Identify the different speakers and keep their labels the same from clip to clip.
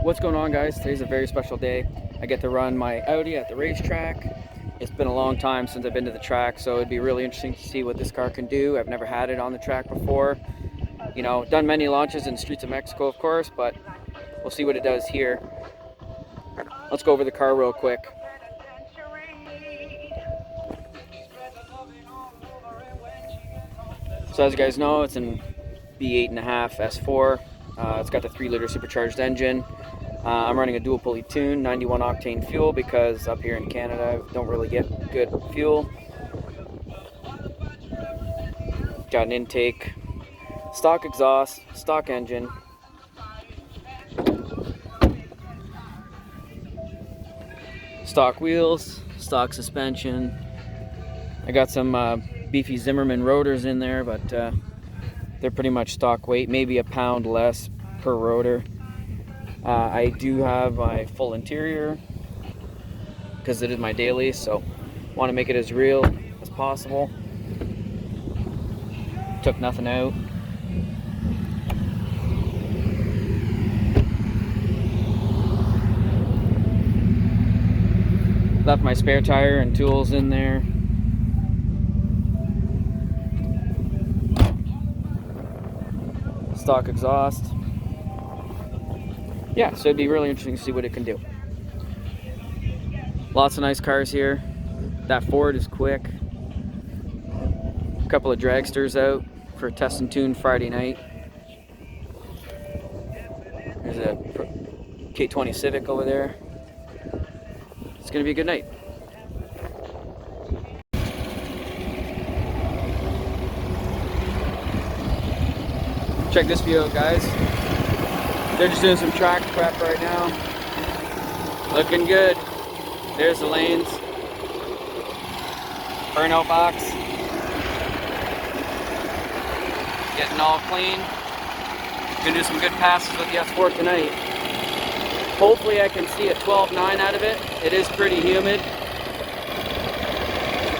Speaker 1: What's going on, guys? Today's a very special day. I get to run my Audi at the racetrack. It's been a long time since I've been to the track, so it'd be really interesting to see what this car can do. I've never had it on the track before. You know, done many launches in the streets of Mexico, of course, but we'll see what it does here. Let's go over the car real quick. So as you guys know, it's an V8.5 S4. It's got the 3-liter supercharged engine. I'm running a dual pulley tune, 91 octane fuel, because up here in Canada I don't really get good fuel. Got an intake, stock exhaust, stock engine. Stock wheels, stock suspension. I got some beefy Zimmerman rotors in there, but they're pretty much stock weight, maybe a pound less per rotor. I do have my full interior because it is my daily, so want to make it as real as possible. Took nothing out. Left my spare tire and tools in there. Stock exhaust. Yeah, so it'd be really interesting to see what it can do. Lots of nice cars here. That Ford is quick. A couple of dragsters out for test and tune Friday night. There's a K20 Civic over there. It's gonna be a good night. Check this view out, guys. They're just doing some track prep right now. Looking good. There's the lanes. Burnout box. Getting all clean. Gonna do some good passes with the S4 tonight. Hopefully I can see a 12.9 out of it. It is pretty humid.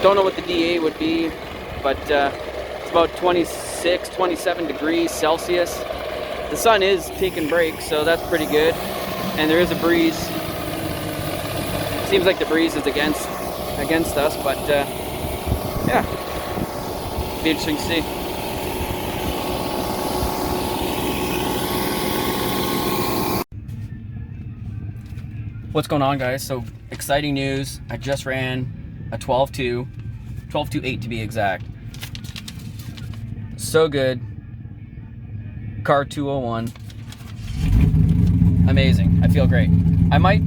Speaker 1: Don't know what the DA would be, but it's about 26, 27 degrees Celsius. The sun is taking breaks, so that's pretty good. And there is a breeze. Seems like the breeze is against us, but yeah, be interesting to see. What's going on, guys? So exciting news. I just ran a 12.2.8 to be exact. So good. Car 201. Amazing. I feel great. I might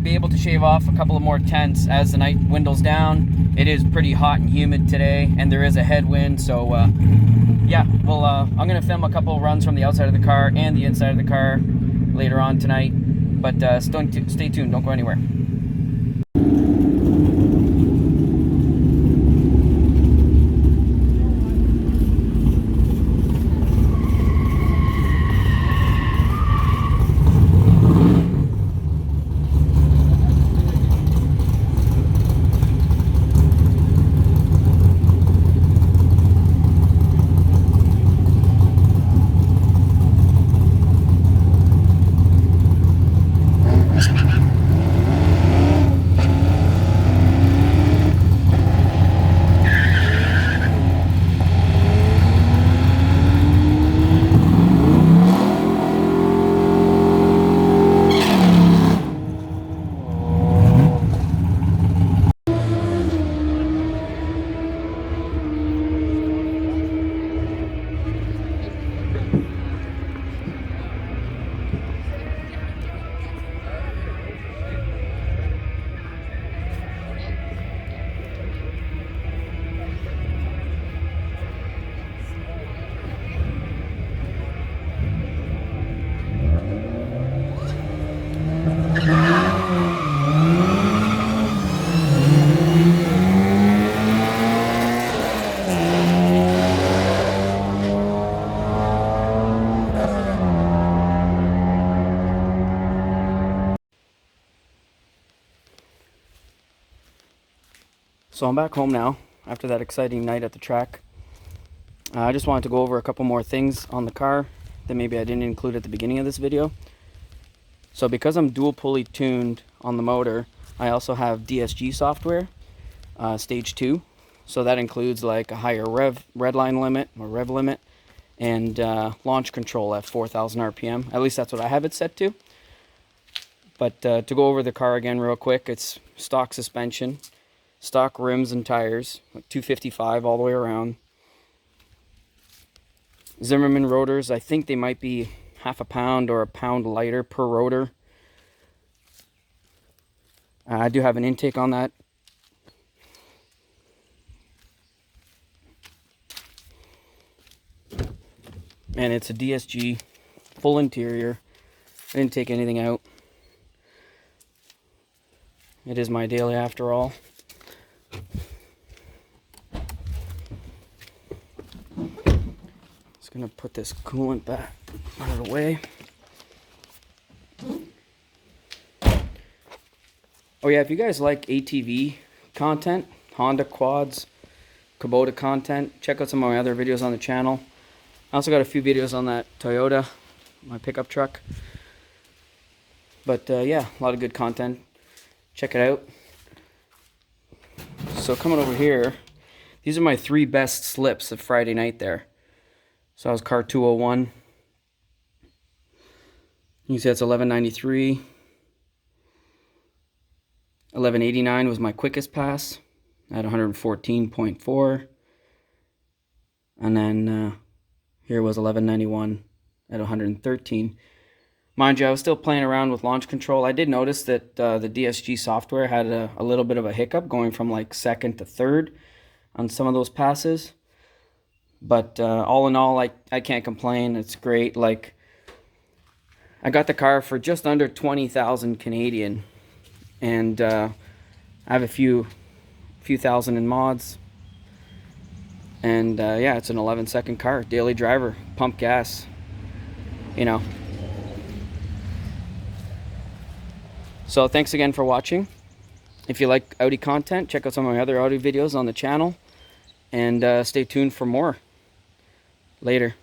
Speaker 1: be able to shave off a couple of more tenths as the night dwindles down. It is pretty hot and humid today, and there is a headwind, so yeah, well, I'm gonna film a couple runs from the outside of the car and the inside of the car later on tonight, but stay tuned, don't go anywhere. So I'm back home now after that exciting night at the track. I just wanted to go over a couple more things on the car that maybe I didn't include at the beginning of this video. So because I'm dual pulley tuned on the motor, I also have DSG software, stage 2. So that includes like a higher rev limit, and launch control at 4,000 RPM. At least that's what I have it set to. But to go over the car again real quick, it's stock suspension, stock rims and tires, like 255 all the way around. Zimmerman rotors, I think they might be half a pound or a pound lighter per rotor. I do have an intake on that. And it's a DSG full interior. I didn't take anything out. It is my daily after all. Just gonna put this coolant back out of the way. Oh yeah, if you guys like ATV content, Honda quads, Kubota content, check out some of my other videos on the channel. I also got a few videos on that Toyota, my pickup truck. But yeah, a lot of good content. Check it out. So coming over here, these are my 3 best slips of Friday night there. So I was car 201. You can see that's 1193. 1189 was my quickest pass at 114.4. And then here was 1191 at 113. Mind you, I was still playing around with launch control. I did notice that the DSG software had a little bit of a hiccup going from like second to third on some of those passes. But all in all, I can't complain. It's great. Like, I got the car for just under 20,000 Canadian, and I have a few thousand in mods. And yeah, it's an 11-second car, daily driver, pump gas, you know. So thanks again for watching. If you like Audi content, check out some of my other Audi videos on the channel, and stay tuned for more. Later.